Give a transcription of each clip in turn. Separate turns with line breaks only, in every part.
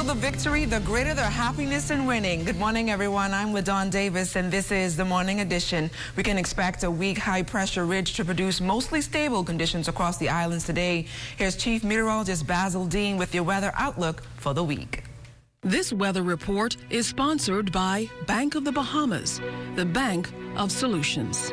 the victory, the greater their happiness in winning. Good morning, everyone. I'm LaDawn Davis, and this is the Morning Edition. We can expect a weak high-pressure ridge to produce mostly stable conditions across the islands today. Here's Chief Meteorologist Basil Dean with your weather outlook for the week.
This weather report is sponsored by Bank of the Bahamas, the bank of solutions.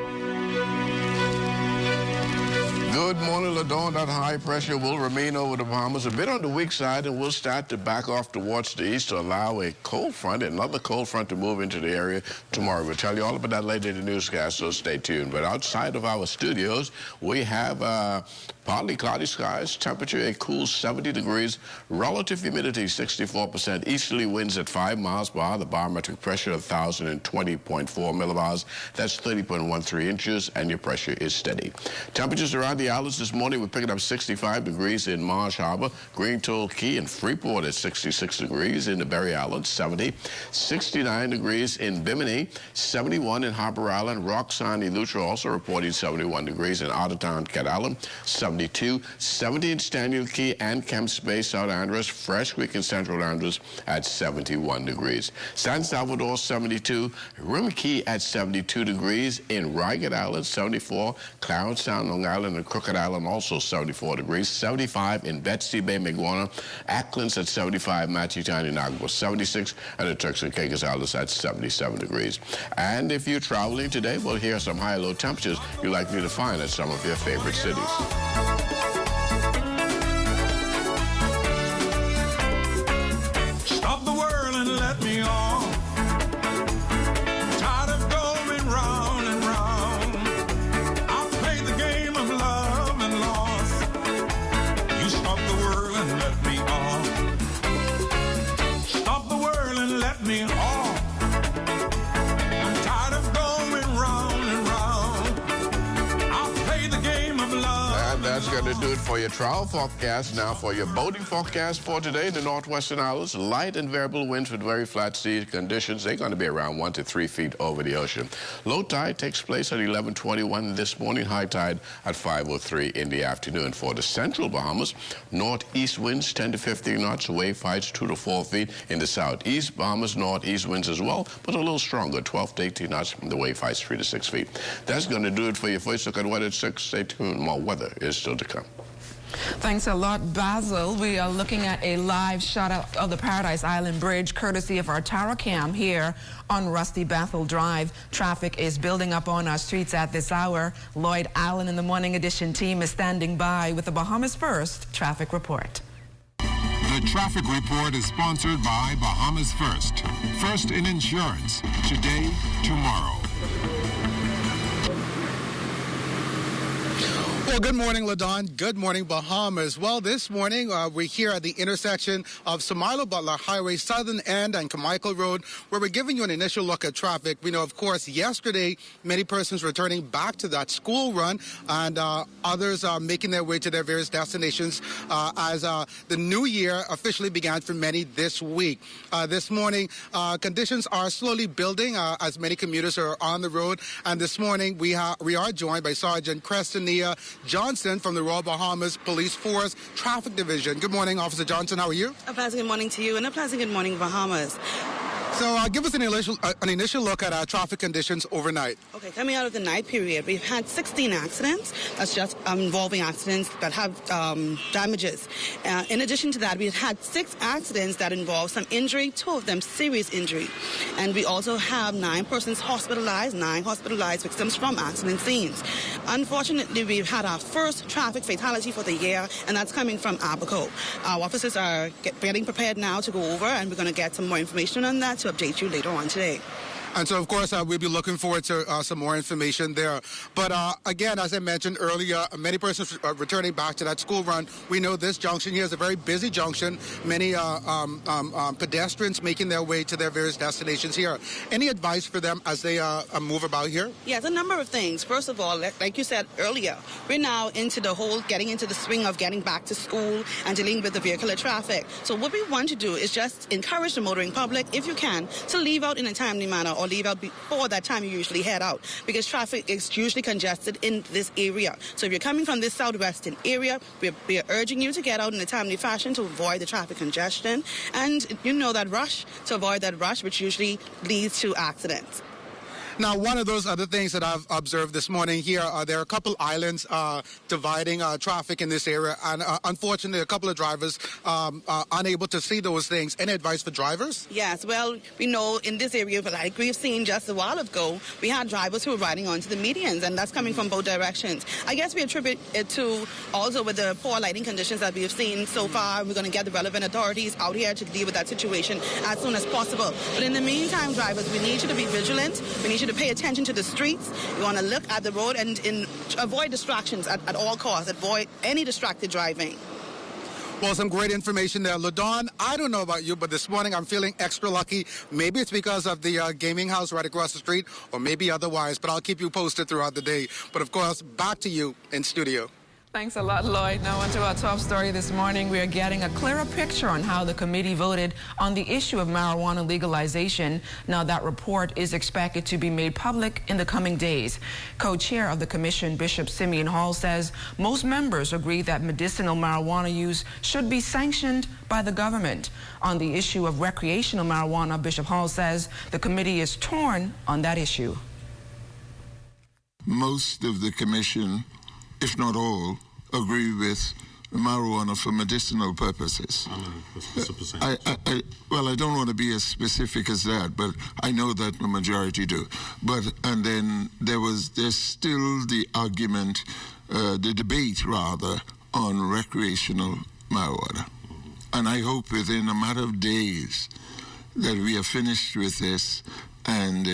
Good morning, LaDawn. That high pressure will remain over the Bahamas, a bit on the weak side, and will start to back off towards the east to allow a cold front, another cold front, to move into the area tomorrow. We'll tell you all about that later in the newscast, so stay tuned. But outside of our studios, we have partly cloudy skies, temperature a cool 70 degrees, relative humidity 64%, easterly winds at 5 miles per hour, the barometric pressure 1,020.4 millibars, that's 30.13 inches, and your pressure is steady. Temperatures around the islands this morning, we're picking up 65 degrees in Marsh Harbor, Green Toll Key, and Freeport at 66 degrees, in the Berry Islands 70, 69 degrees in Bimini, 71 in Harper Island, Roxanne, Eleuthera also reporting 71 degrees, in Ottertown, Cat Island 72, 70 in Staniel Key and Kemps Bay, South Andros, Fresh Creek and Central Andros at 71 degrees. San Salvador 72, Rim Key at 72 degrees, in Ragged Island 74, Clarence Sound, Long Island and Crooked Island also 74 degrees, 75 in Betsy Bay, Maguana, Acklands at 75, Matchetown and Agua 76, and the Turks and Caicos Islands at 77 degrees. And if you're traveling today, well, here are some high-low temperatures you're likely to find at some of your favorite cities.
Stop the world and let me on. Tired of going round and round. I've played the game of love and loss. You stop the world and let me on. Stop the world and let me on. I'm tired of going round and round. I've played the game of love.
And that's going to do it for your travel forecast. Now for your boating forecast for today, the Northwestern Islands, light and variable winds with very flat sea conditions. They're going to be around 1 to 3 feet over the ocean. Low tide takes place at 11:21 this morning, high tide at 5:03 in the afternoon. For the central Bahamas, northeast winds 10 to 15 knots, wave heights 2 to 4 feet. In the southeast Bahamas, northeast winds as well, but a little stronger, 12 to 18 knots, the wave heights 3 to 6 feet. That's going to do it for your first look at weather at 6. Stay tuned, more weather is still to come.
Thanks a lot, Basil. We are looking at a live shot of the Paradise Island Bridge, courtesy of our Tower Cam here on Rusty Bethel Drive. Traffic is building up on our streets at this hour. Lloyd Allen and the Morning Edition team is standing by with the Bahamas First traffic report.
The traffic report is sponsored by Bahamas First. First in insurance, today, tomorrow.
Well, good morning, LaDawn. Good morning, Bahamas. Well, this morning, we're here at the intersection of Samailo Butler Highway, Southern End, and Carmichael Road, where we're giving you an initial look at traffic. We know, of course, yesterday, many persons returning back to that school run, and others are making their way to their various destinations as the new year officially began for many this week. This morning, conditions are slowly building as many commuters are on the road, and this morning, we are joined by Sergeant Crestania Johnson from the Royal Bahamas Police Force Traffic Division. Good morning, Officer Johnson. How are you?
A pleasant good morning to you, and a pleasant good morning, Bahamas.
So give us an initial look at traffic conditions overnight.
Okay, coming out of the night period, we've had 16 accidents. That's just involving accidents that have damages. In addition to that, we've had 6 accidents that involve some injury, 2 of them serious injury. And we also have 9 persons hospitalized, 9 hospitalized victims from accident scenes. Unfortunately, we've had our first traffic fatality for the year, and that's coming from Abaco. Our officers are getting prepared now to go over, and we're going to get some more information on that to update you later on today.
And so, of course, we'll be looking forward to some more information there. But again, as I mentioned earlier, many persons are returning back to that school run. We know this junction here is a very busy junction. Many pedestrians making their way to their various destinations here. Any advice for them as they move about here?
Yes, a number of things. First of all, like you said earlier, we're now into the whole getting into the swing of getting back to school and dealing with the vehicular traffic. So what we want to do is just encourage the motoring public, if you can, to leave out in a timely manner, or leave out before that time you usually head out, because traffic is usually congested in this area. So if you're coming from this southwestern area, we're urging you to get out in a timely fashion to avoid the traffic congestion, and you know that rush, to avoid that rush, which usually leads to accidents.
Now, one of those other things that I've observed this morning here, there are a couple islands dividing traffic in this area, and unfortunately, a couple of drivers are unable to see those things. Any advice for drivers?
Yes, well, we know in this area, like we've seen just a while ago, we had drivers who were riding onto the medians, and that's coming from both directions. I guess we attribute it to also with the poor lighting conditions that we have seen so far. We're going to get the relevant authorities out here to deal with that situation as soon as possible. But in the meantime, drivers, we need you to be vigilant. We need you to pay attention to the streets. You want to look at the road and avoid distractions at all costs. Avoid any distracted driving.
Well, some great information there. LaDawn, I don't know about you, but this morning I'm feeling extra lucky. Maybe it's because of the gaming house right across the street, or maybe otherwise, but I'll keep you posted throughout the day. But of course, back to you in studio.
Thanks a lot, Lloyd. Now on to our top story this morning. We are getting a clearer picture on how the committee voted on the issue of marijuana legalization. Now that report is expected to be made public in the coming days. Co-chair of the commission, Bishop Simeon Hall, says most members agree that medicinal marijuana use should be sanctioned by the government. On the issue of recreational marijuana, Bishop Hall says the committee is torn on that issue.
Most of the commission, if not all, agree with marijuana for medicinal purposes. Well, I don't want to be as specific as that, but I know that the majority do. And then there's still the argument, the debate rather, on recreational marijuana. And I hope within a matter of days that we are finished with this. And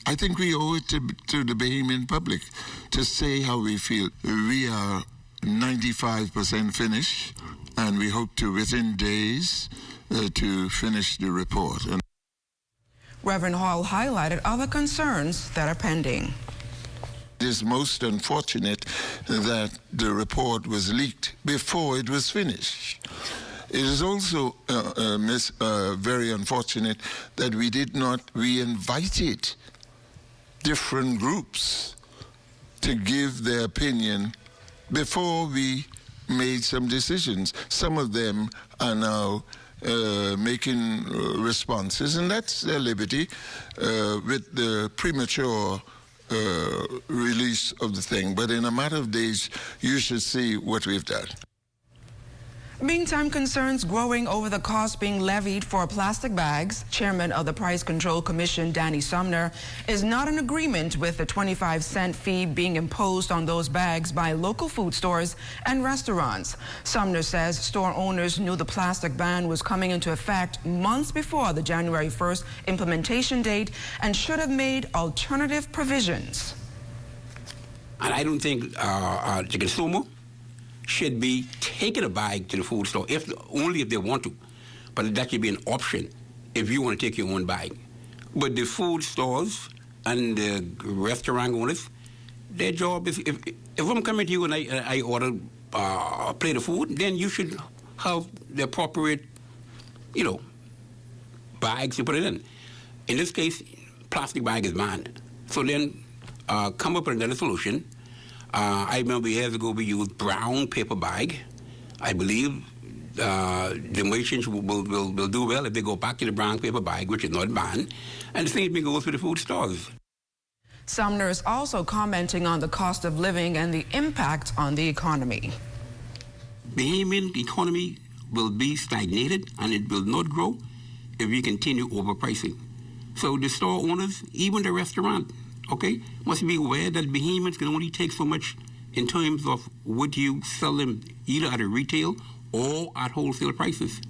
I think we owe it to the Bahamian public to say how we feel. We are 95% finished, and we hope to, within days, to finish the report.
Reverend Hall highlighted other concerns that are pending.
It is most unfortunate that the report was leaked before it was finished. It is also very unfortunate that we invited different groups to give their opinion before we made some decisions. Some of them are now making responses, and that's their liberty with the premature release of the thing. But in a matter of days, you should see what we've done.
Meantime, concerns growing over the cost being levied for plastic bags. Chairman of the Price Control Commission, Danny Sumner, is not in agreement with the 25-cent fee being imposed on those bags by local food stores and restaurants. Sumner says store owners knew the plastic ban was coming into effect months before the January 1st implementation date and should have made alternative provisions.
And I don't think the consumer should be taking a bag to the food store, only if they want to. But that should be an option if you want to take your own bag. But the food stores and the restaurant owners, their job is, if I'm coming to you and I order a plate of food, then you should have the appropriate, bags to put it in. In this case, plastic bag is banned. So then come up with another solution. I remember years ago we used brown paper bag. I believe the merchants will do well if they go back to the brown paper bag, which is not banned. And the same thing goes with the food stores.
Sumner is also commenting on the cost of living and the impact on the economy.
The Bahamian economy will be stagnated and it will not grow if we continue overpricing. So the store owners, even the restaurant, must be aware that Bahamians can only take so much in terms of what you sell them either at a retail or at wholesale prices.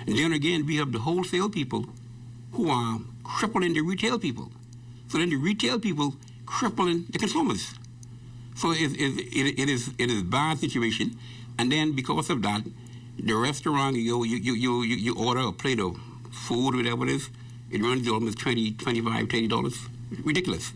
And then again, we have the wholesale people who are crippling the retail people. So then the retail people crippling the consumers. So it is a bad situation. And then because of that, the restaurant, you order a plate of food, whatever it is, it runs you almost $20, $25, $30. Ridiculous.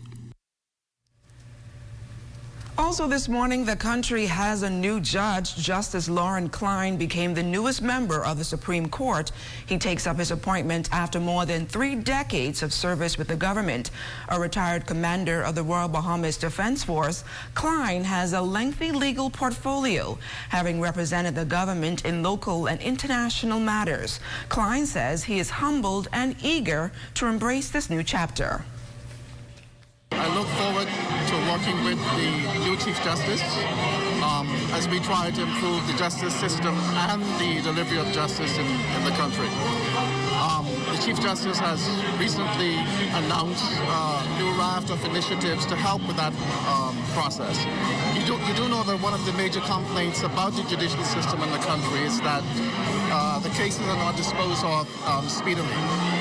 Also this morning, the country has a new judge. Justice Lauren Klein became the newest member of the Supreme Court. He takes up his appointment after more than 3 decades of service with the government. A retired commander of the Royal Bahamas Defense Force, Klein has a lengthy legal portfolio, having represented the government in local and international matters. Klein says he is humbled and eager to embrace this new chapter.
I look forward to working with the new Chief Justice as we try to improve the justice system and the delivery of justice in the country. The Chief Justice has recently announced a new raft of initiatives to help with that process. You do know that one of the major complaints about the judicial system in the country is that the cases are not disposed of speedily.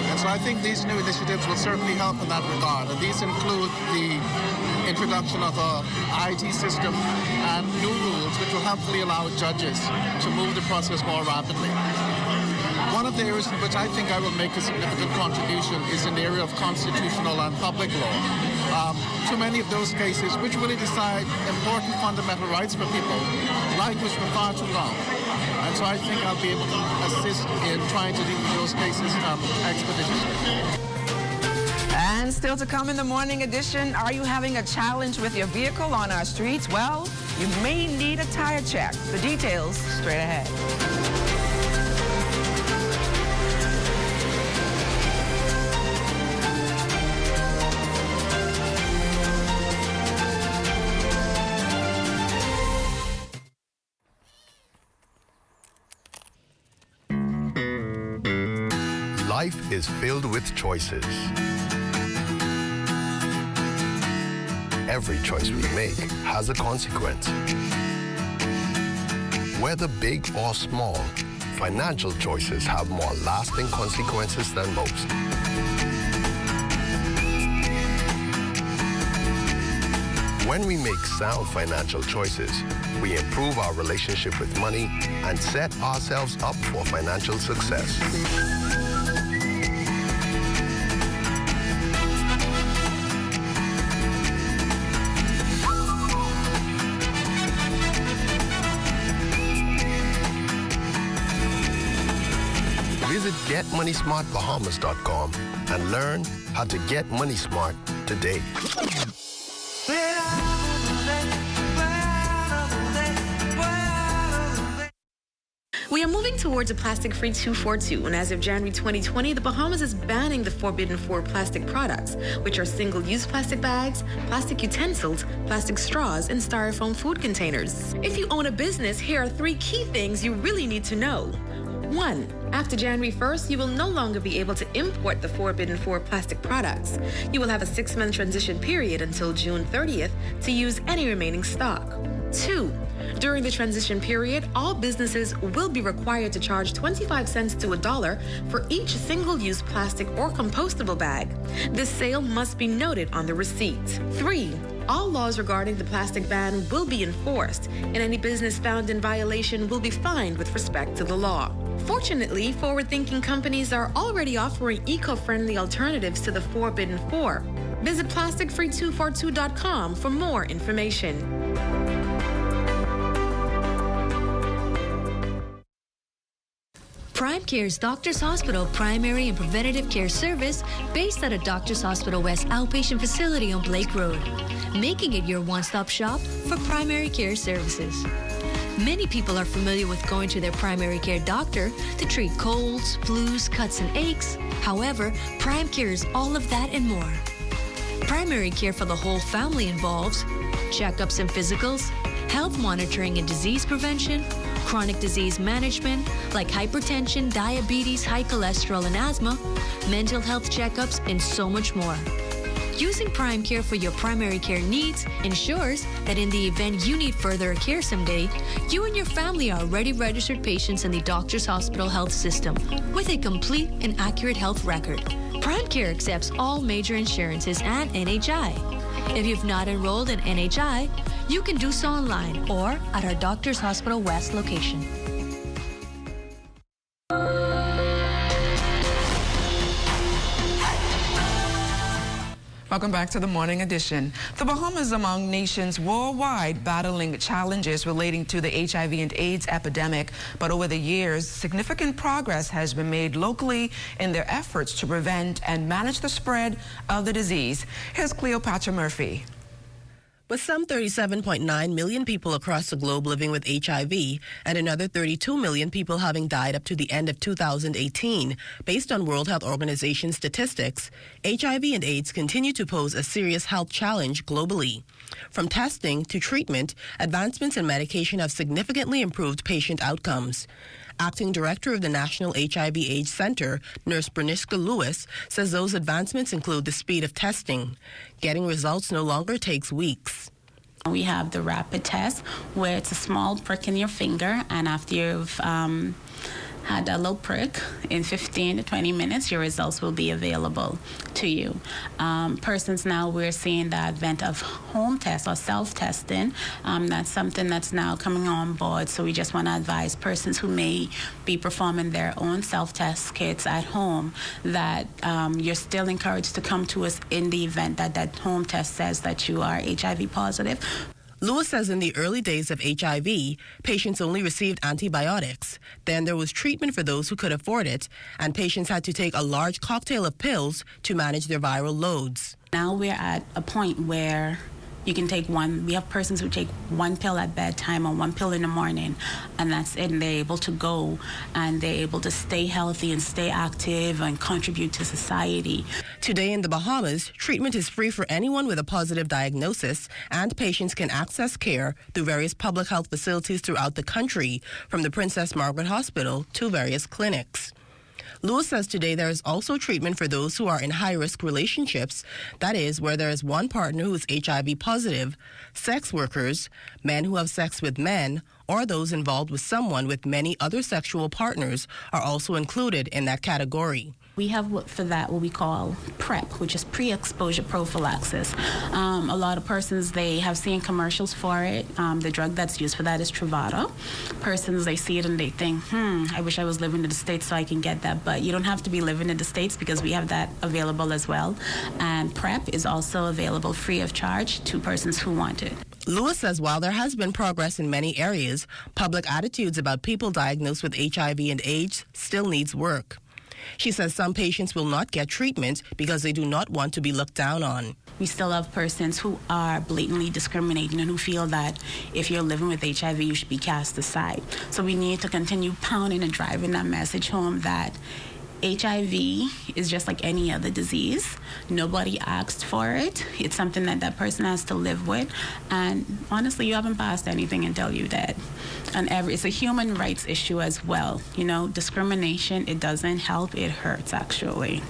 And so I think these new initiatives will certainly help in that regard. And these include the introduction of a IT system and new rules which will hopefully allow judges to move the process more rapidly. One of the areas in which I think I will make a significant contribution is in the area of constitutional and public law. Too many of those cases which really decide important fundamental rights for people languish for far too long. And so I think I'll be able to assist in trying to deal with those cases expeditiously.
And still to come in the morning edition, are you having a challenge with your vehicle on our streets? Well, you may need a tire check. The details straight ahead.
Life is filled with choices. Every choice we make has a consequence. Whether big or small, financial choices have more lasting consequences than most. When we make sound financial choices, we improve our relationship with money and set ourselves up for financial success. Visit GetMoneySmartBahamas.com and learn how to get money smart today.
We are moving towards a plastic-free 242, and as of January 2020, the Bahamas is banning the forbidden 4 plastic products, which are single-use plastic bags, plastic utensils, plastic straws, and styrofoam food containers. If you own a business, here are 3 key things you really need to know. 1. After January 1st, you will no longer be able to import the forbidden 4 plastic products. You will have a 6-month transition period until June 30th to use any remaining stock. 2. During the transition period, all businesses will be required to charge 25 cents to $1 for each single-use plastic or compostable bag. This sale must be noted on the receipt. 3. All laws regarding the plastic ban will be enforced, and any business found in violation will be fined with respect to the law. Fortunately, forward-thinking companies are already offering eco-friendly alternatives to the forbidden 4. Visit plasticfree242.com for more information.
Prime Care's Doctors Hospital Primary and Preventative Care Service, based at a Doctors Hospital West outpatient facility on Blake Road, making it your one-stop shop for primary care services. Many people are familiar with going to their primary care doctor to treat colds, flus, cuts, and aches. However, Prime Care is all of that and more. Primary care for the whole family involves checkups and physicals, health monitoring and disease prevention, chronic disease management like hypertension, diabetes, high cholesterol, and asthma, mental health checkups, and so much more. Using Prime Care for your primary care needs ensures that in the event you need further care someday, you and your family are already registered patients in the Doctors Hospital Health System with a complete and accurate health record. Prime Care accepts all major insurances and NHI. If you've not enrolled in NHI, you can do so online or at our Doctors Hospital West location.
Welcome back to the Morning Edition. The Bahamas among nations worldwide battling challenges relating to the HIV and AIDS epidemic, but over the years, significant progress has been made locally in their efforts to prevent and manage the spread of the disease. Here's Cleopatra Murphy.
With some 37.9 million people across the globe living with HIV and another 32 million people having died up to the end of 2018, based on World Health Organization statistics, HIV and AIDS continue to pose a serious health challenge globally. From testing to treatment, advancements in medication have significantly improved patient outcomes. Acting Director of the National HIV/AIDS Center, Nurse Berniska Lewis, says those advancements include the speed of testing. Getting results no longer takes weeks.
We have the rapid test where it's a small prick in your finger, and after you've had a little prick, in 15 to 20 minutes, your results will be available to you. Persons now, we're seeing the advent of home tests or self-testing. That's something that's now coming on board. So we just want to advise persons who may be performing their own self-test kits at home that you're still encouraged to come to us in the event that that home test says that you are HIV positive.
Lewis says in the early days of HIV, patients only received antibiotics. Then there was treatment for those who could afford it, and patients had to take a large cocktail of pills to manage their viral loads.
Now we're at a point where you can take one. We have persons who take one pill at bedtime or one pill in the morning, and that's it. And they're able to go and they're able to stay healthy and stay active and contribute to society.
Today in the Bahamas, treatment is free for anyone with a positive diagnosis, and patients can access care through various public health facilities throughout the country, from the Princess Margaret Hospital to various clinics. Lewis says today there is also treatment for those who are in high-risk relationships, that is, where there is one partner who is HIV positive, sex workers, men who have sex with men, or those involved with someone with many other sexual partners are also included in that category.
We have for that what we call PrEP, which is pre-exposure prophylaxis. A lot of persons, they have seen commercials for it. The drug that's used for that is Truvada. Persons, they see it and they think, I wish I was living in the States so I can get that. But you don't have to be living in the States because we have that available as well. And PrEP is also available free of charge to persons who want it.
Lewis says while there has been progress in many areas, public attitudes about people diagnosed with HIV and AIDS still needs work. She says some patients will not get treatment because they do not want to be looked down on.
We still have persons who are blatantly discriminating and who feel that if you're living with HIV, you should be cast aside. So we need to continue pounding and driving that message home that HIV is just like any other disease. Nobody asked for it. It's something that that person has to live with. And honestly, you haven't passed anything until you're dead. And it's a human rights issue as well. You know, discrimination, it doesn't help, it hurts actually.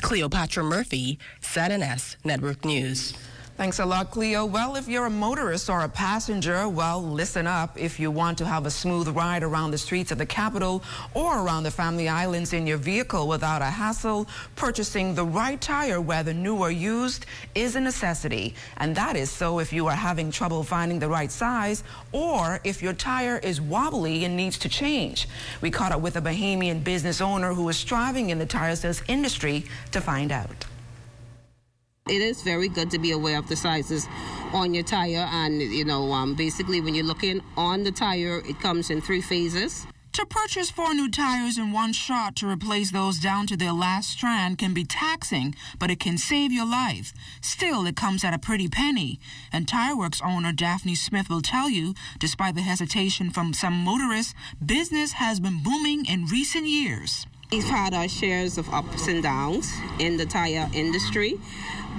Cleopatra Murphy, ZNS Network News.
Thanks a lot, Cleo. Well, if you're a motorist or a passenger, well, listen up. If you want to have a smooth ride around the streets of the capital or around the Family Islands in your vehicle without a hassle, purchasing the right tire, whether new or used, is a necessity. And that is so if you are having trouble finding the right size or if your tire is wobbly and needs to change. We caught up with a Bahamian business owner who is striving in the tire sales industry to find out.
It is very good to be aware of the sizes on your tire, and basically when you're looking on the tire, it comes in 3 phases.
To purchase 4 new tires in one shot to replace those down to their last strand can be taxing, but it can save your life. Still, it comes at a pretty penny. And Tireworks owner Daphne Smith will tell you, despite the hesitation from some motorists, business has been booming in recent years.
We've had our shares of ups and downs in the tire industry,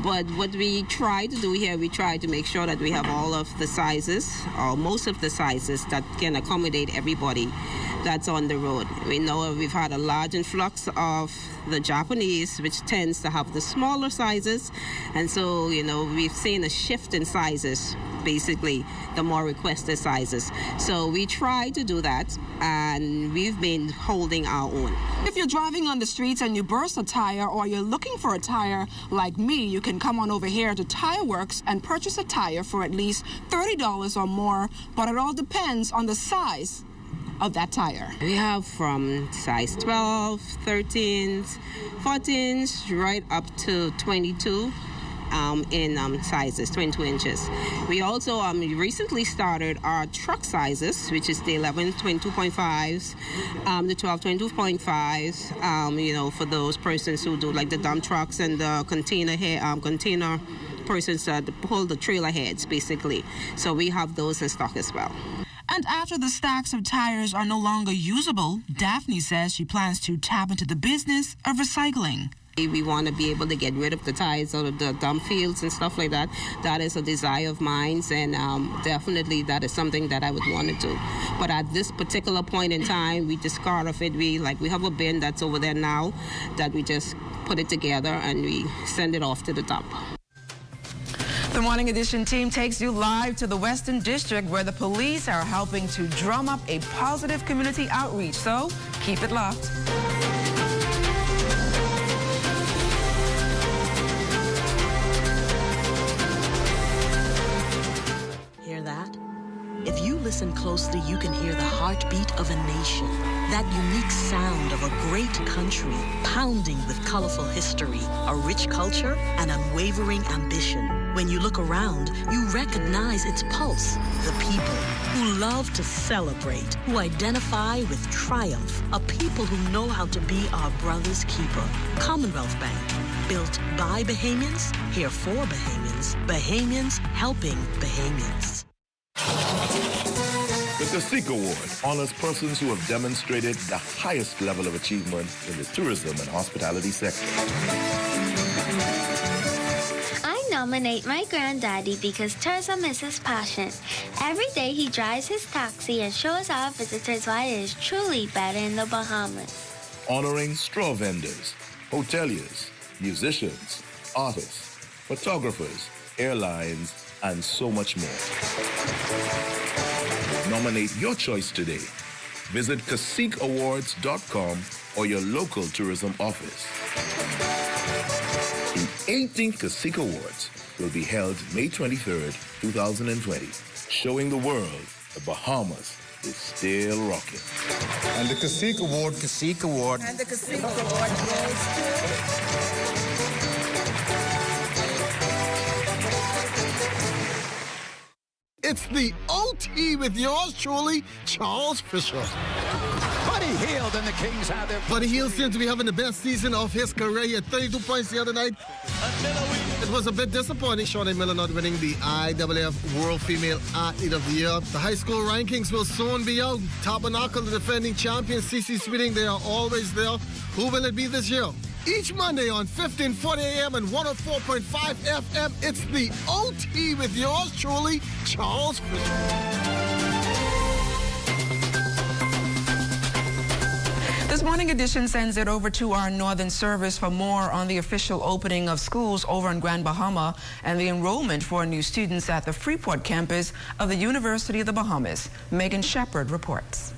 but what we try to do here, we try to make sure that we have all of the sizes, or most of the sizes, that can accommodate everybody that's on the road. We know we've had a large influx of the Japanese, which tends to have the smaller sizes, and so, we've seen a shift in sizes, basically, the more requested sizes. So we try to do that, and we've been holding our own.
If you're driving on the streets and you burst a tire, or you're looking for a tire like me, you can come on over here to Tireworks and purchase a tire for at least $30 or more, but it all depends on the size of that tire.
We have from size 12, 13s, 14s, right up to 22. in sizes, 22 inches. We also recently started our truck sizes, which is the 11 22.5s, the 12 22.5s, for those persons who do like the dump trucks and the container persons that pull the trailer heads, basically. So we have those in stock as well.
And after the stacks of tires are no longer usable, Daphne says she plans to tap into the business of recycling.
We want to be able to get rid of the tires out of the dump fields and stuff like that. That is a desire of mine, and definitely that is something that I would want to do. But at this particular point in time, we discard of it. We have a bin that's over there now that we just put it together and we send it off to the dump.
The Morning Edition team takes you live to the Western District, where the police are helping to drum up a positive community outreach. So keep it locked.
Hear that? If you listen closely, you can hear the heartbeat of a nation. That unique sound of a great country, pounding with colorful history, a rich culture, and unwavering ambition. When you look around, you recognize its pulse. The people who love to celebrate, who identify with triumph, a people who know how to be our brother's keeper. Commonwealth Bank, built by Bahamians, here for Bahamians. Bahamians helping Bahamians.
The Cacique Award honors persons who have demonstrated the highest level of achievement in the tourism and hospitality sector.
I nominate my granddaddy because tourism is his passion. Every day he drives his taxi and shows our visitors why it is truly better in the Bahamas. Honoring straw vendors, hoteliers, musicians, artists, photographers, airlines, and so much more. Nominate your choice today. Visit CaciqueAwards.com or your local tourism office. The 18th Cacique Awards will be held May 23rd, 2020, showing the world the Bahamas is still rocking.
And the Cacique Award.
And the Cacique Award goes to...
It's the OT with yours truly, Charles Fisher.
Buddy Hield and the Kings have their...
Buddy Hield seems to be having the best season of his career. He had 32 points the other night. It was a bit disappointing, Shawnee Miller not winning the IAAF World Female Athlete of the Year. The high school rankings will soon be out. Tabernacle, the defending champion, CC Sweeting, they are always there. Who will it be this year? Each Monday on 1540 AM and 104.5 FM, it's the OT with yours truly, Charles Fisher.
This Morning Edition sends it over to our Northern Service for more on the official opening of schools over in Grand Bahama and the enrollment for new students at the Freeport campus of the University of the Bahamas. Megan Shepard reports.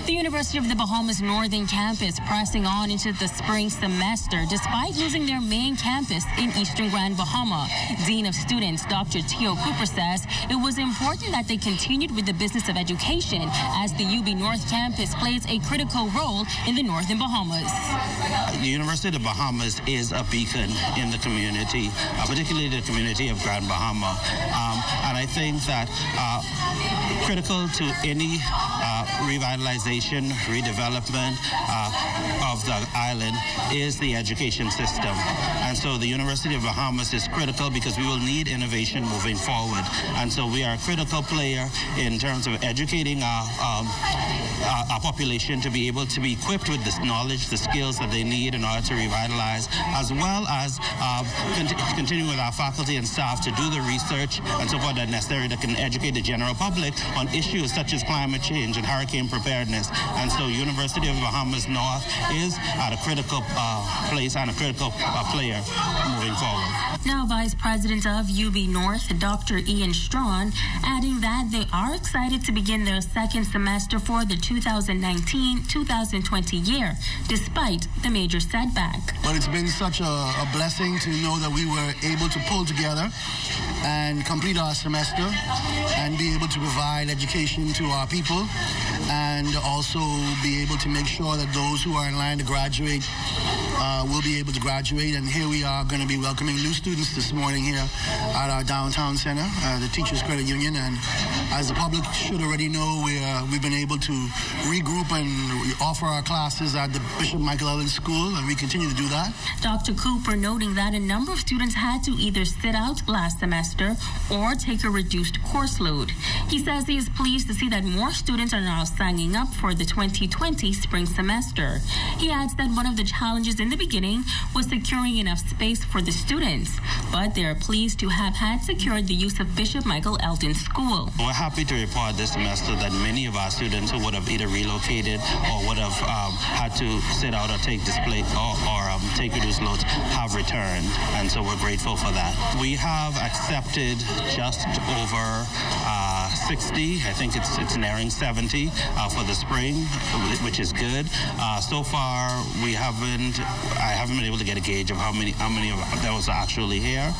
The University of the Bahamas Northern Campus pressing on into the spring semester despite losing their main campus in Eastern Grand Bahama. Dean of Students Dr. Teo Cooper says it was important that they continued with the business of education as the UB North Campus plays a critical role in the Northern Bahamas.
The University of the Bahamas is a beacon in the community, particularly the community of Grand Bahama. And I think that critical to any revitalization, redevelopment of the island is the education system. And so the University of Bahamas is critical because we will need innovation moving forward. And so we are a critical player in terms of educating our population to be able to be equipped with this knowledge, the skills that they need in order to revitalize, as well as continue with our faculty and staff to do the research and so forth that's necessary that can educate the general public on issues such as climate change and hurricane preparedness. And so University of the Bahamas North is at a critical place and a critical player moving forward.
Now Vice President of UB North, Dr. Ian Strawn, adding that they are excited to begin their second semester for the 2019-2020 year, despite the major setback.
But it's been such a blessing to know that we were able to pull together and complete our semester and be able to provide education to our people
and also be able to make sure that those who are in line to graduate will be able to graduate. And here we are going to be welcoming new students this morning here at our downtown center, the Teachers Credit Union. And as the public should already know, we've been able to regroup and offer our classes at the Bishop Michael Ellens School, and we continue to do that.
Dr. Cooper noting that a number of students had to either sit out last semester or take a reduced course load. He says he is pleased to see that more students are now signing up for the 2020 spring semester. He adds that one of the challenges in the beginning was securing enough space for the students, but they are pleased to have had secured the use of Bishop Michael Ellens School.
We're happy to report this semester that many of our students who would have either relocated or would have had to sit out or take display or take reduced loads have returned, and so we're grateful for that. We have accepted just over 60, I think it's nearing 70 for the spring, which is good. So far, I haven't been able to get a gauge of how many of those are actually here,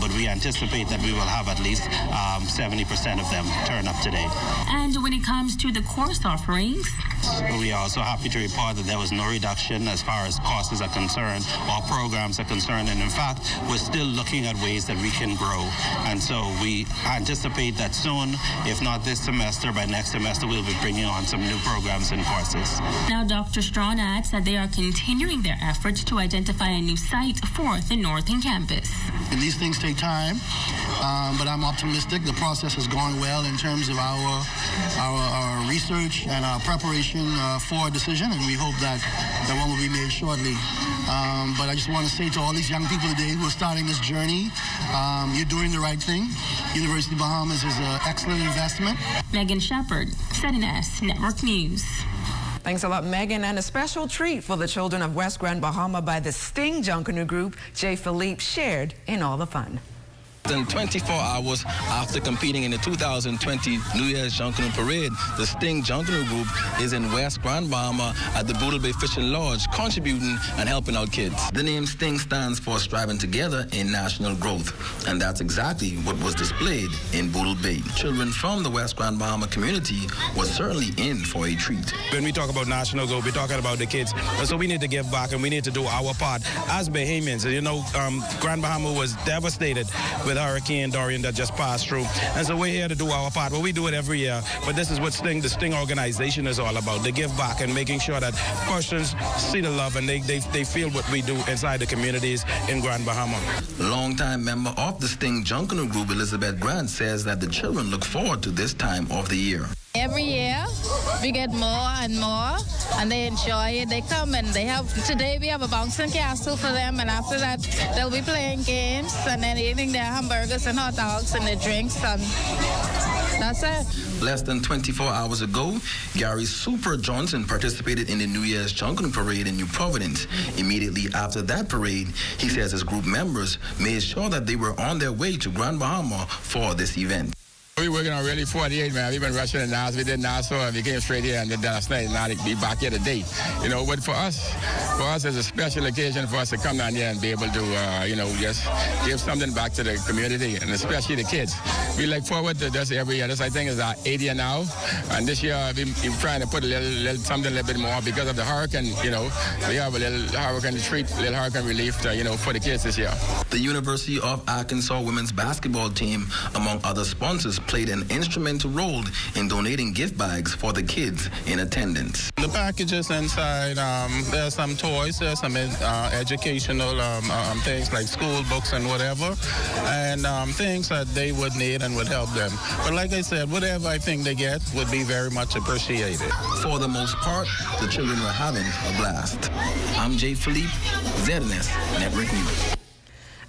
but we anticipate that we will have at least 70% of them turn up today.
And when it comes to the course offerings,
we are also happy to report that there was no reduction as far as courses are concerned or programs are concerned, and in fact, we're still looking at ways that we can grow. And so we anticipate that soon, if not this semester, by next semester, we'll be bringing on some new programs and courses.
Now, Dr. Strawn adds that they are continuing their efforts to identify a new site for the Northern Campus.
And these things take time, but I'm optimistic. The process has gone well in terms of our research and our preparation for a decision, and we hope that one will be made shortly. But I just want to say to all these young people today who are starting this journey, you're doing the right thing. University of Bahamas is an excellent investment.
Megan Shepard, 7S Network News.
Thanks a lot, Megan. And a special treat for the children of West Grand Bahama by the Sting Junkanoo Group, Jay Philippe shared in all the fun.
In 24 hours after competing in the 2020 New Year's Junkanoo Parade, the Sting Junkanoo Group is in West Grand Bahama at the Boodle Bay Fishing Lodge, contributing and helping out kids. The name Sting stands for Striving Together in National Growth, and that's exactly what was displayed in Boodle Bay. Children from the West Grand Bahama community were certainly in for a treat.
When we talk about national growth, we're talking about the kids, and so we need to give back and we need to do our part as Bahamians. You know, Grand Bahama was devastated with Hurricane Dorian that just passed through. And so we're here to do our part. Well, we do it every year, but this is what the Sting organization is all about. They give back and making sure that persons see the love and they feel what we do inside the communities in Grand Bahama.
Longtime member of the Sting Junkanoo Group, Elizabeth Grant, says that the children look forward to this time of the year.
Every year, we get more and more, and they enjoy it. They come and today we have a bouncing castle for them, and after that, they'll be playing games and then eating their hamburgers and hot dogs and their drinks, and that's it.
Less than 24 hours ago, Gary Super Johnson participated in the New Year's Junkanoo Parade in New Providence. Immediately after that parade, he says his group members made sure that they were on their way to Grand Bahama for this event.
We're working on really 48, man. We've been rushing in Nassau. We did Nassau, and we came straight here and did last night, and now to be back here today. You know, but for us, it's a special occasion for us to come down here and be able to, just give something back to the community, and especially the kids. We look forward to this every year. This, I think, is our 8th year now, and this year we're trying to put a little bit more because of the hurricane. You know, we have a little hurricane treat, little hurricane relief, for the kids this year.
The University of Arkansas women's basketball team, among other sponsors, played an instrumental role in donating gift bags for the kids in attendance.
The packages inside, there's some toys, there's some educational things like school books and whatever, and things that they would need and would help them. But like I said, whatever I think they get would be very much appreciated.
For the most part, the children were having a blast. I'm Jay Philippe, ZNS Network News.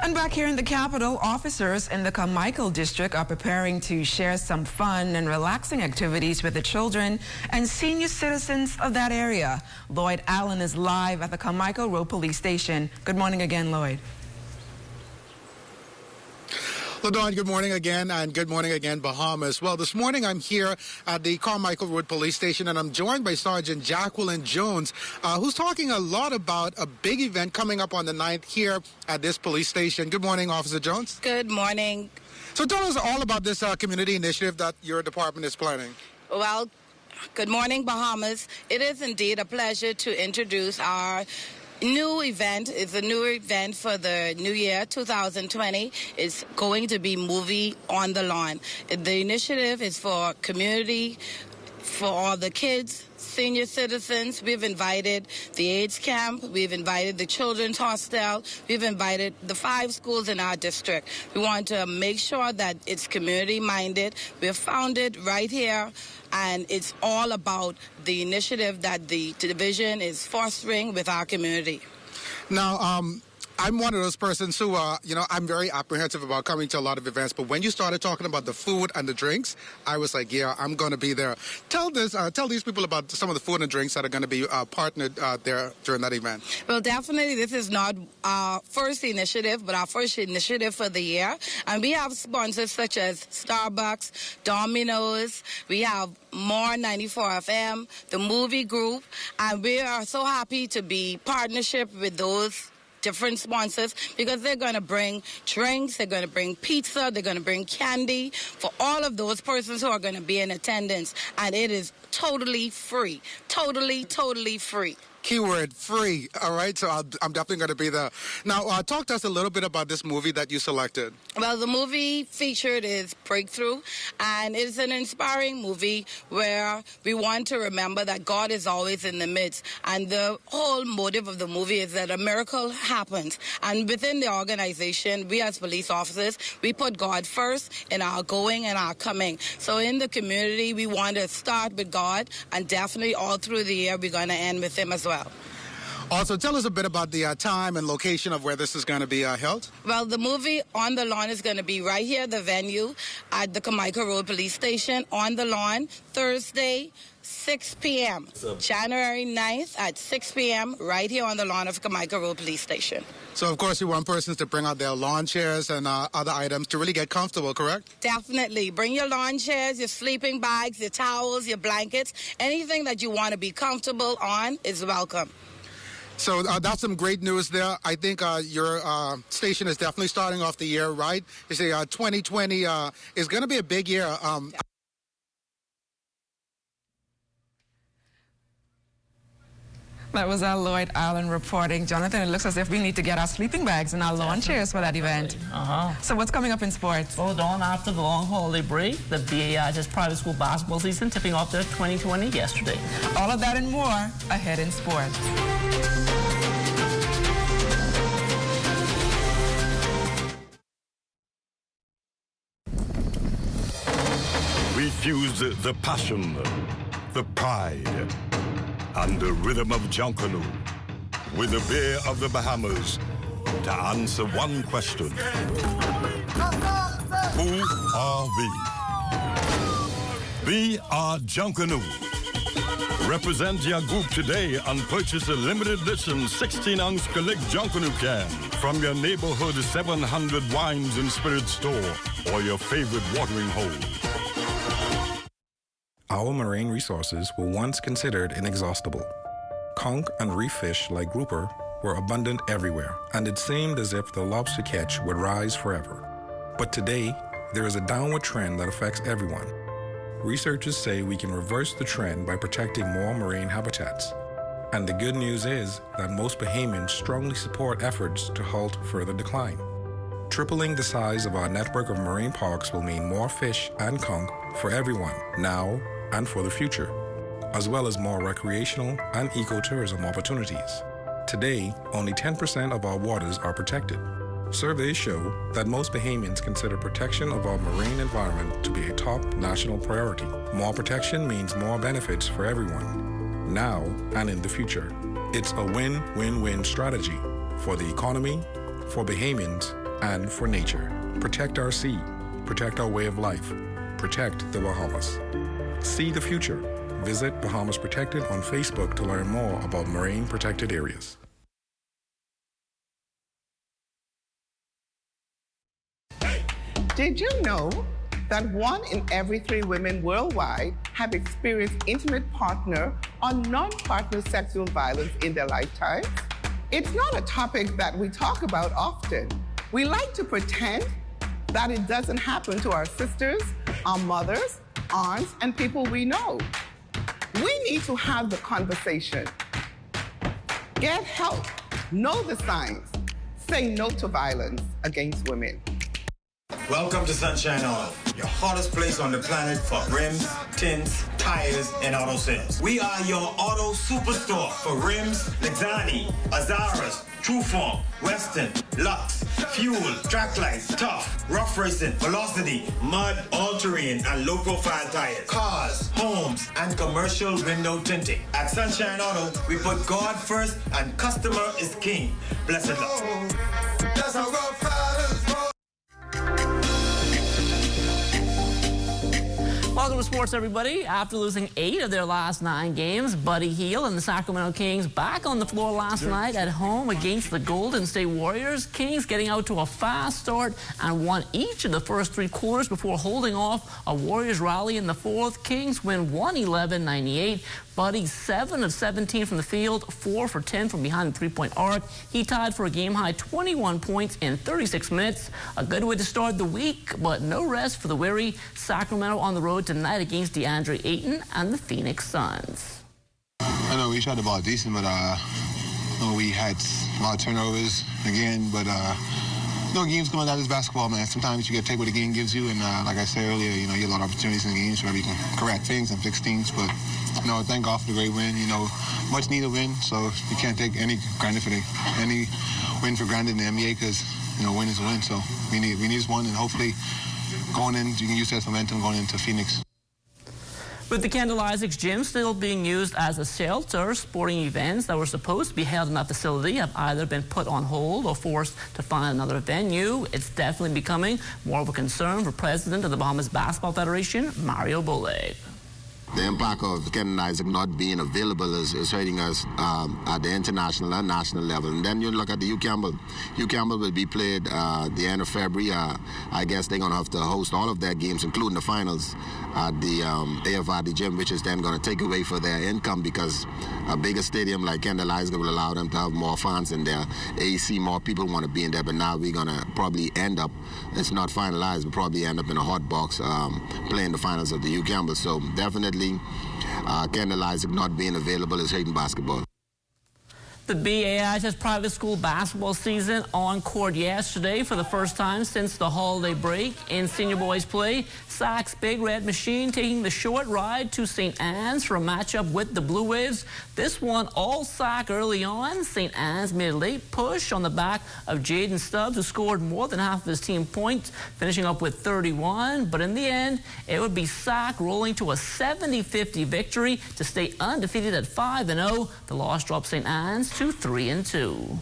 And back here in the capital, officers in the Carmichael district are preparing to share some fun and relaxing activities with the children and senior citizens of that area. Lloyd Allen is live at the Carmichael Road Police Station. Good morning again, Lloyd.
LaDawn, good morning again, and good morning again, Bahamas. Well, this morning I'm here at the Carmichael Road Police Station, and I'm joined by Sergeant Jacqueline Jones, who's talking a lot about a big event coming up on the 9th here at this police station. Good morning, Officer Jones.
Good morning.
So tell us all about this community initiative that your department is planning.
Well,
Good morning, Bahamas. It is indeed a pleasure to introduce our new event. It's a new event for the new year, 2020. It's going to be Movie on the Lawn. The initiative is for community, for all the kids, senior citizens. We've invited the AIDS camp. We've invited the children's hostel. We've invited the 5 schools in our district. We want to make sure that it's community-minded. We've found it right here, and it's all about the initiative that the division is fostering with our community.
Now, I'm one of those persons who, I'm very apprehensive about coming to a lot of events. But when you started talking about the food and the drinks, I was like, yeah, I'm going to be there. Tell these people about some of the food and drinks that are going to be partnered there during that event.
Well, definitely, this is not our first initiative, but our first initiative for the year. And we have sponsors such as Starbucks, Domino's. We have More 94 FM, the Movie Group. And we are so happy to be partnership with those different sponsors, because they're going to bring drinks, they're going to bring pizza, they're going to bring candy for all of those persons who are going to be in attendance. And it is totally free. Totally free.
Keyword, free. All right, so I'm definitely going to be there. Now, talk to us a little bit about this movie that you selected.
Well, the movie featured is Breakthrough, and it's an inspiring movie where we want to remember that God is always in the midst. And the whole motive of the movie is that a miracle happens. And within the organization, we as police officers, we put God first in our going and our coming. So in the community, we want to start with God, and definitely all through the year, we're going to end with Him as well.
Also, tell us a bit about the time and location of where this is going to be held.
Well, the Movie on the Lawn is going to be right here, the venue at the Kamaica Road Police Station on the lawn, Thursday, 6 p.m. January 9th at 6 p.m. right here on the lawn of Kamaica Road Police Station.
So, of course, you want persons to bring out their lawn chairs and other items to really get comfortable, correct?
Definitely. Bring your lawn chairs, your sleeping bags, your towels, your blankets. Anything that you want to be comfortable on is welcome.
So that's some great news there. I think your station is definitely starting off the year right. You say 2020 is going to be a big year.
That was our Lloyd Allen reporting. Jonathan, it looks as if we need to get our sleeping bags and our lawn chairs for that event. So what's coming up in sports?
Well, Dawn, after the long holiday break, the BAI's private school basketball season tipping off their 2020 yesterday.
All of that and more ahead in sports.
We fuse the passion, the pride, and the rhythm of Junkanoo with the Bear of the Bahamas to answer one question. Who are we? We are Junkanoo. Represent your group today and purchase a limited edition 16-ounce Collect Junkanoo can from your neighborhood 700 wines and spirits store or your favorite watering hole.
Our marine resources were once considered inexhaustible. Conch and reef fish like grouper were abundant everywhere, and it seemed as if the lobster catch would rise forever. But today, there is a downward trend that affects everyone. Researchers say we can reverse the trend by protecting more marine habitats. And the good news is that most Bahamians strongly support efforts to halt further decline. Tripling the size of our network of marine parks will mean more fish and conch for everyone now and for the future, as well as more recreational and ecotourism opportunities. Today, only 10% of our waters are protected. Surveys show that most Bahamians consider protection of our marine environment to be a top national priority. More protection means more benefits for everyone, now and in the future. It's a win-win-win strategy for the economy, for Bahamians, and for nature. Protect our sea, protect our way of life, protect the Bahamas. See the future. Visit Bahamas Protected on Facebook to learn more about marine protected areas.
Did you know that 1 in every 3 women worldwide have experienced intimate partner or non-partner sexual violence in their lifetime? It's not a topic that we talk about often. We like to pretend that it doesn't happen to our sisters, our mothers, aunts, and people we know. We need to have the conversation. Get help. Know the signs. Say no to violence against women.
Welcome to Sunshine Auto, your hottest place on the planet for rims, tints, tires, and auto sales. We are your auto superstore for rims, Lexani, Azaras, Trueform, Western, Lux, Fuel, Track Lights, Tough, Rough Racing, Velocity, Mud, All-Terrain, and low-profile tires. Cars, homes, and commercial window tinting. At Sunshine Auto, we put God first and customer is king. Blessed luck. That's how rough riders roll.
Welcome to sports, everybody. After losing 8 of their last 9 games, Buddy Hield and the Sacramento Kings back on the floor last night at home against the Golden State Warriors. Kings getting out to a fast start and won each of the first 3 quarters before holding off a Warriors rally in the fourth. Kings win 111-98. Buddy 7 of 17 from the field, 4 for 10 from behind the three-point arc. He tied for a game-high 21 points in 36 minutes. A good way to start the week, but no rest for the weary. Sacramento on the road tonight against DeAndre Ayton and the Phoenix Suns.
I know we shot the ball decent, but we had a lot of turnovers again, but games coming out of this basketball, man. Sometimes you got to take what the game gives you, and like I said earlier, you get a lot of opportunities in the games where you can correct things and fix things, but thank God for the great win. Much needed win, so you can't take any win for granted in the NBA because win is a win. So we need this one, and hopefully going in, you can use that momentum going into Phoenix.
With the Kendall Isaacs gym still being used as a shelter, sporting events that were supposed to be held in that facility have either been put on hold or forced to find another venue. It's definitely becoming more of a concern for President of the Bahamas Basketball Federation, Mario Bole.
The impact of Kendall Isaac not being available is hurting us at the international and national level. And then you look at the U Campbell. U Campbell will be played the end of February. I guess they're going to have to host all of their games, including the finals, at the AFRD gym, which is then going to take away for their income because a bigger stadium like Kendall Isaac will allow them to have more fans in there. AEC, more people want to be in there, but now we're going to probably end up, it's not finalized, we'll probably end up in a hot box playing the finals of the U Campbell. So definitely Kendall Isaac not being available is hating basketball.
The BAI's private school basketball season on court yesterday for the first time since the holiday break in senior boys play. Sac's Big Red Machine taking the short ride to St. Anne's for a matchup with the Blue Waves. This one all Sac early on. St. Anne's made a late push on the back of Jaden Stubbs, who scored more than half of his team points, finishing up with 31. But in the end, it would be Sac rolling to a 70-50 victory to stay undefeated at 5-0. The loss dropped St. Anne's to 3-2.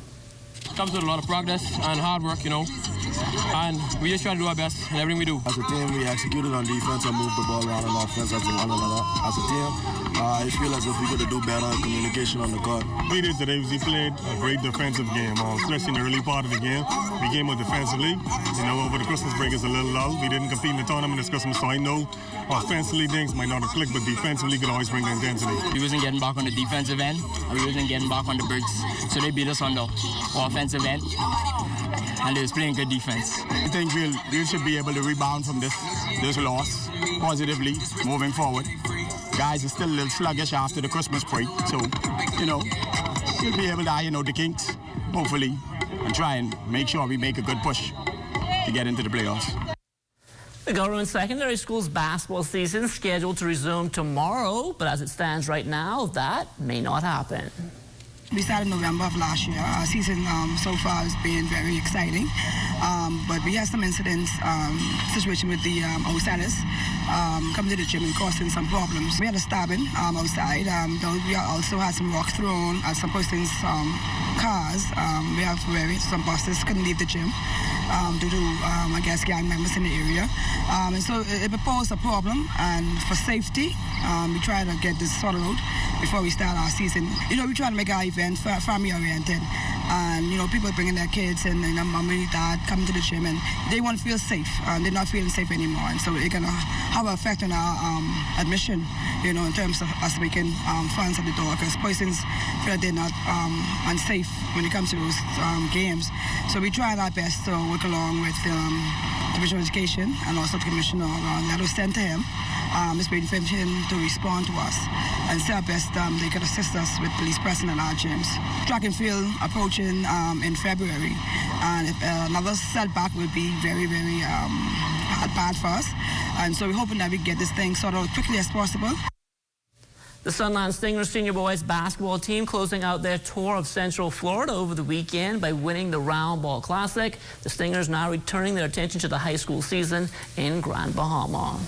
Comes with a lot of progress and hard work, and we just try to do our best in everything we do.
As a team, we executed on defense and moved the ball around on offense as a team. I feel as if we could do better communication on the court.
We did today. We played a great defensive game, especially in the early part of the game. We came out defensively. Over the Christmas break is a little lull. We didn't compete in the tournament this Christmas, so I know offensively things might not have clicked, but defensively could always bring the intensity.
We wasn't getting back on the defensive end, and we wasn't getting back on the bricks, so they beat us on the offensive end, and they was playing good defense.
I think we should be able to rebound from this loss positively moving forward. Guys are still a little sluggish after the Christmas break, so we'll be able to iron out the kinks, hopefully, and try and make sure we make a good push to get into the playoffs.
The government secondary school's basketball season scheduled to resume tomorrow, but as it stands right now, that may not happen.
We started in November of last year. Our season so far has been very exciting, but we had some incidents, situation with the outsiders coming to the gym and causing some problems. We had a stabbing outside. We also had some rocks thrown at some person's cars. We have some bosses couldn't leave the gym due to, I guess, gang members in the area. And so it posed a problem, and for safety, we try to get this sorted out before we start our season. We try to make our event family-oriented, and people bringing their kids and mommy, dad coming to the gym, and they want to feel safe. They're not feeling safe anymore, and so it's gonna have an effect on our admission. In terms of us making fans at the door, because persons feel that they're not unsafe when it comes to those games. So we tried our best to work along with the Division of Education and also the Commissioner, that was sent to him. is waiting for him to respond to us and see how best they could assist us with police presence in our gyms. Track and field approaching in February, and if, another setback will be very, very bad for us. And so we're hoping that we get this thing sorted out quickly as possible.
The Sunland Stingers senior boys basketball team closing out their tour of Central Florida over the weekend by winning the Round Ball Classic. The Stingers now returning their attention to the high school season in Grand Bahama.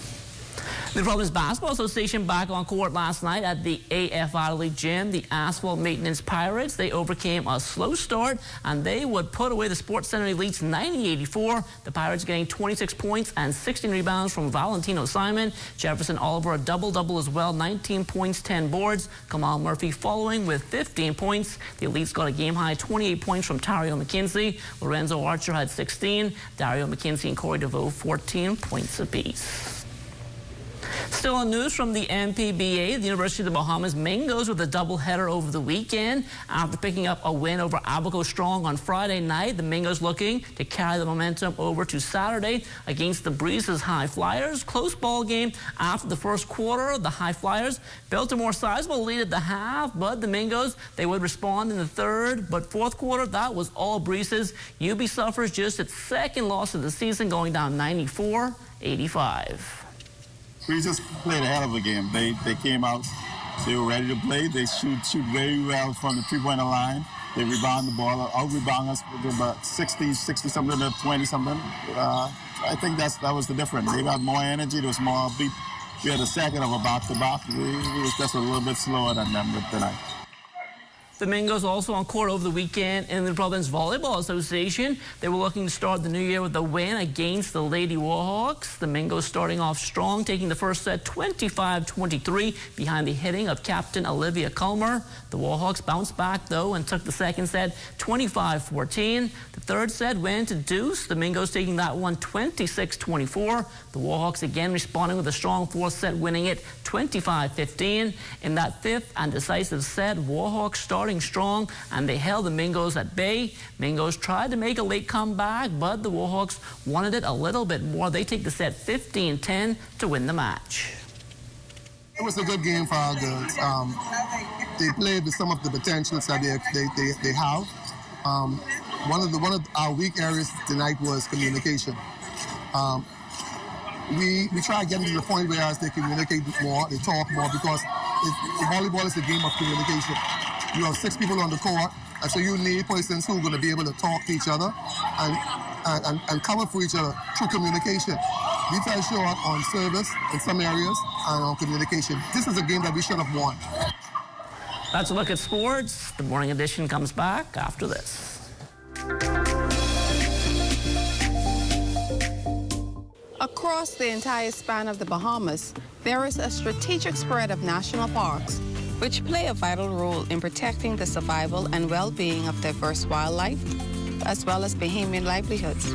The Providence Basketball Association back on court last night at the AF Adelaide Gym. The Asphalt Maintenance Pirates, they overcame a slow start and they would put away the Sports Center Elites 90-84. The Pirates getting 26 points and 16 rebounds from Valentino Simon. Jefferson Oliver a double-double as well, 19 points, 10 boards. Kamal Murphy following with 15 points. The Elites got a game-high 28 points from Tario McKenzie. Lorenzo Archer had 16. Dario McKenzie and Corey DeVoe 14 points apiece. Still on news from the MPBA, the University of the Bahamas Mingoes with a doubleheader over the weekend. After picking up a win over Abaco Strong on Friday night, the Mingoes looking to carry the momentum over to Saturday against the Breezes High Flyers. Close ball game after the first quarter. The High Flyers built a more sizable lead at the half, but the Mingoes, they would respond in the third. But fourth quarter, that was all Breezes. UB suffers just its second loss of the season, going down 94-85.
We just played a hell of a game. They came out, they were ready to play. They shoot very well from the three-pointer line. They rebound the ball, out-rebound us with about 60-something to 20-something. I think that was the difference. They had more energy, there was more beat. We had a second of a back-to-back. We was just a little bit slower than them tonight.
The Mingoes also on court over the weekend in the Providence Volleyball Association. They were looking to start the new year with a win against the Lady Warhawks. The Mingoes starting off strong, taking the first set 25-23 behind the hitting of Captain Olivia Culmer. The Warhawks bounced back, though, and took the second set 25-14. The third set went to deuce. The Mingoes taking that one 26-24. The Warhawks again responding with a strong fourth set, winning it 25-15. In that fifth and decisive set, Warhawks starting strong, and they held the Mingoes at bay. Mingoes tried to make a late comeback, but the Warhawks wanted it a little bit more. They take the set 15-10 to win the match.
It was a good game for our girls. They played with some of the potentials that they have. One of our weak areas tonight was communication. We try to get them to the point where as they communicate more, they talk more, because volleyball is a game of communication. You have 6 people on the court, and so you need persons who are going to be able to talk to each other and cover for each other through communication. We fell short on service in some areas and on communication. This is a game that we should have won.
That's a look at sports. The morning edition comes back after this.
Across the entire span of the Bahamas, there is a strategic spread of national parks which play a vital role in protecting the survival and well-being of diverse wildlife, as well as Bahamian livelihoods.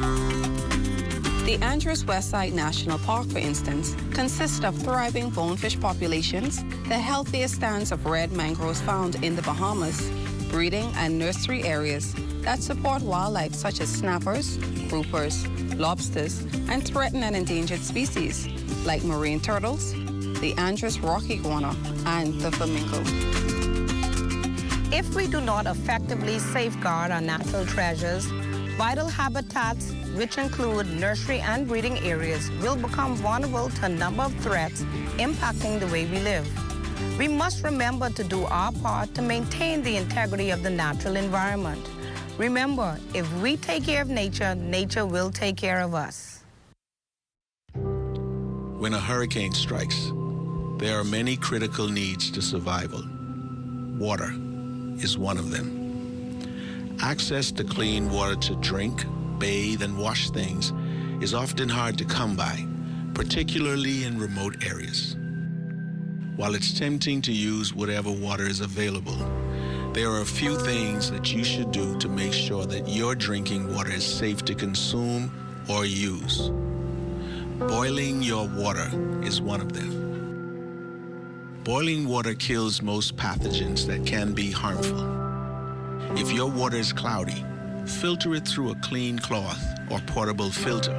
The Andros Westside National Park, for instance, consists of thriving bonefish populations, the healthiest stands of red mangroves found in the Bahamas, breeding and nursery areas that support wildlife such as snappers, groupers, lobsters, and threatened and endangered species like marine turtles, the Andros rock iguana, and the flamingo.
If we do not effectively safeguard our natural treasures, vital habitats, which include nursery and breeding areas, will become vulnerable to a number of threats impacting the way we live. We must remember to do our part to maintain the integrity of the natural environment. Remember, if we take care of nature, nature will take care of us.
When a hurricane strikes, there are many critical needs to survival. Water is one of them. Access to clean water to drink, bathe, and wash things is often hard to come by, particularly in remote areas. While it's tempting to use whatever water is available, there are a few things that you should do to make sure that your drinking water is safe to consume or use. Boiling your water is one of them. Boiling water kills most pathogens that can be harmful. If your water is cloudy, filter it through a clean cloth or portable filter.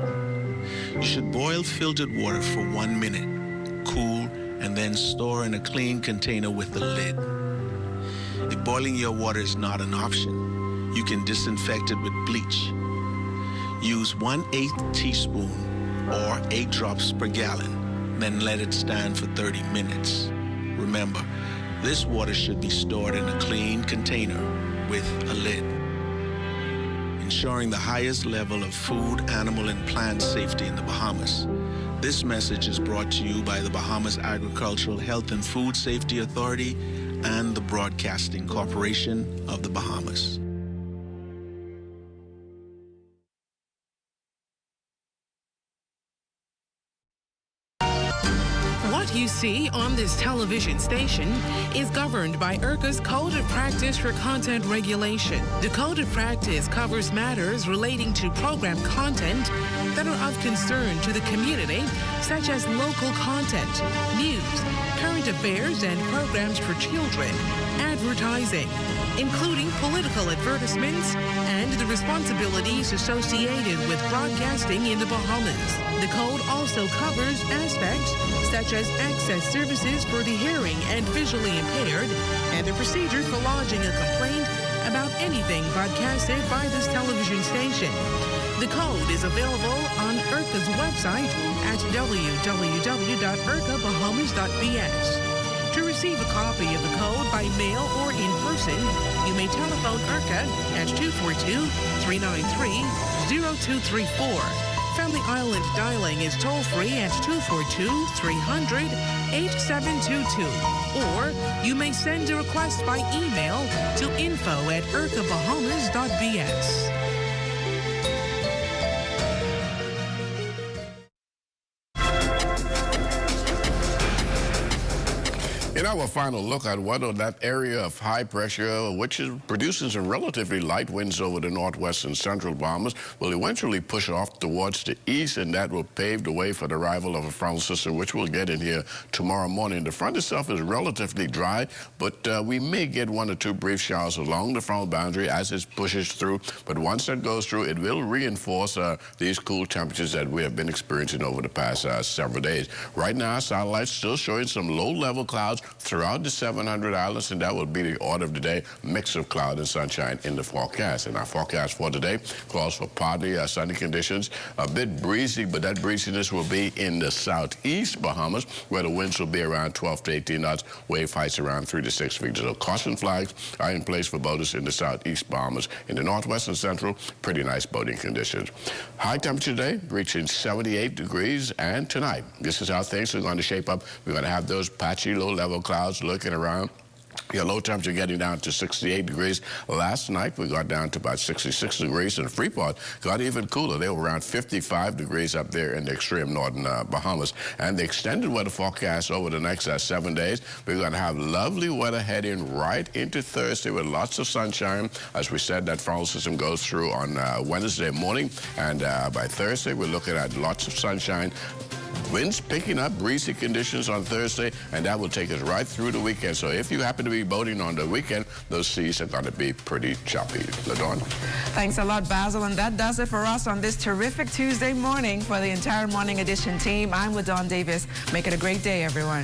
You should boil filtered water for 1 minute, cool, and then store in a clean container with a lid. If boiling your water is not an option, you can disinfect it with bleach. Use 1/8 teaspoon or 8 drops per gallon, then let it stand for 30 minutes. Remember, this water should be stored in a clean container with a lid. Ensuring the highest level of food, animal, and plant safety in the Bahamas. This message is brought to you by the Bahamas Agricultural Health and Food Safety Authority and the Broadcasting Corporation of the Bahamas.
What you see on this television station is governed by IRCA's Code of Practice for Content Regulation. The Code of Practice covers matters relating to program content that are of concern to the community, such as local content, news, current affairs, and programs for children, advertising, including political advertisements, and the responsibilities associated with broadcasting in the Bahamas. The code also covers aspects such as access services for the hearing and visually impaired, and the procedure for lodging a complaint about anything broadcasted by this television station. The code is available on IRCA's website at www.ircabahamas.bs. To receive a copy of the code by mail or in person, you may telephone IRCA at 242-393-0234. Family Island dialing is toll-free at 242-300-8722. Or you may send a request by email to info@ircabahamas.bs.
In our final look at weather, that area of high pressure, which is producing some relatively light winds over the northwest and central Bahamas, will eventually push off towards the east, and that will pave the way for the arrival of a frontal system, which we'll get in here tomorrow morning. The front itself is relatively dry, but we may get 1 or 2 brief showers along the frontal boundary as it pushes through. But once that goes through, it will reinforce these cool temperatures that we have been experiencing over the past several days. Right now, satellites still showing some low-level clouds throughout the 700 islands, and that will be the order of the day, mix of cloud and sunshine in the forecast. And our forecast for today calls for partly sunny conditions, a bit breezy, but that breeziness will be in the southeast Bahamas, where the winds will be around 12 to 18 knots, wave heights around 3 to 6 feet. So caution flags are in place for boaters in the southeast Bahamas. In the northwest and central, pretty nice boating conditions. High temperature today reaching 78 degrees, and tonight, this is how things are going to shape up. We're going to have those patchy low-level clouds lurking around. Your low temperature getting down to 68 degrees. Last night, we got down to about 66 degrees, and Freeport got even cooler. They were around 55 degrees up there in the extreme northern Bahamas. And the extended weather forecast over the next 7 days, we're going to have lovely weather heading right into Thursday with lots of sunshine. As we said, that frontal system goes through on Wednesday morning, and by Thursday, we're looking at lots of sunshine. Winds picking up, breezy conditions on Thursday, and that will take us right through the weekend. So if you happen to be boating on the weekend, those seas are going to be pretty choppy. LaDawn.
Thanks a lot, Basil, and that does it for us on this terrific Tuesday morning. For the entire Morning Edition team, I'm LaDawn Davis. Make it a great day, everyone.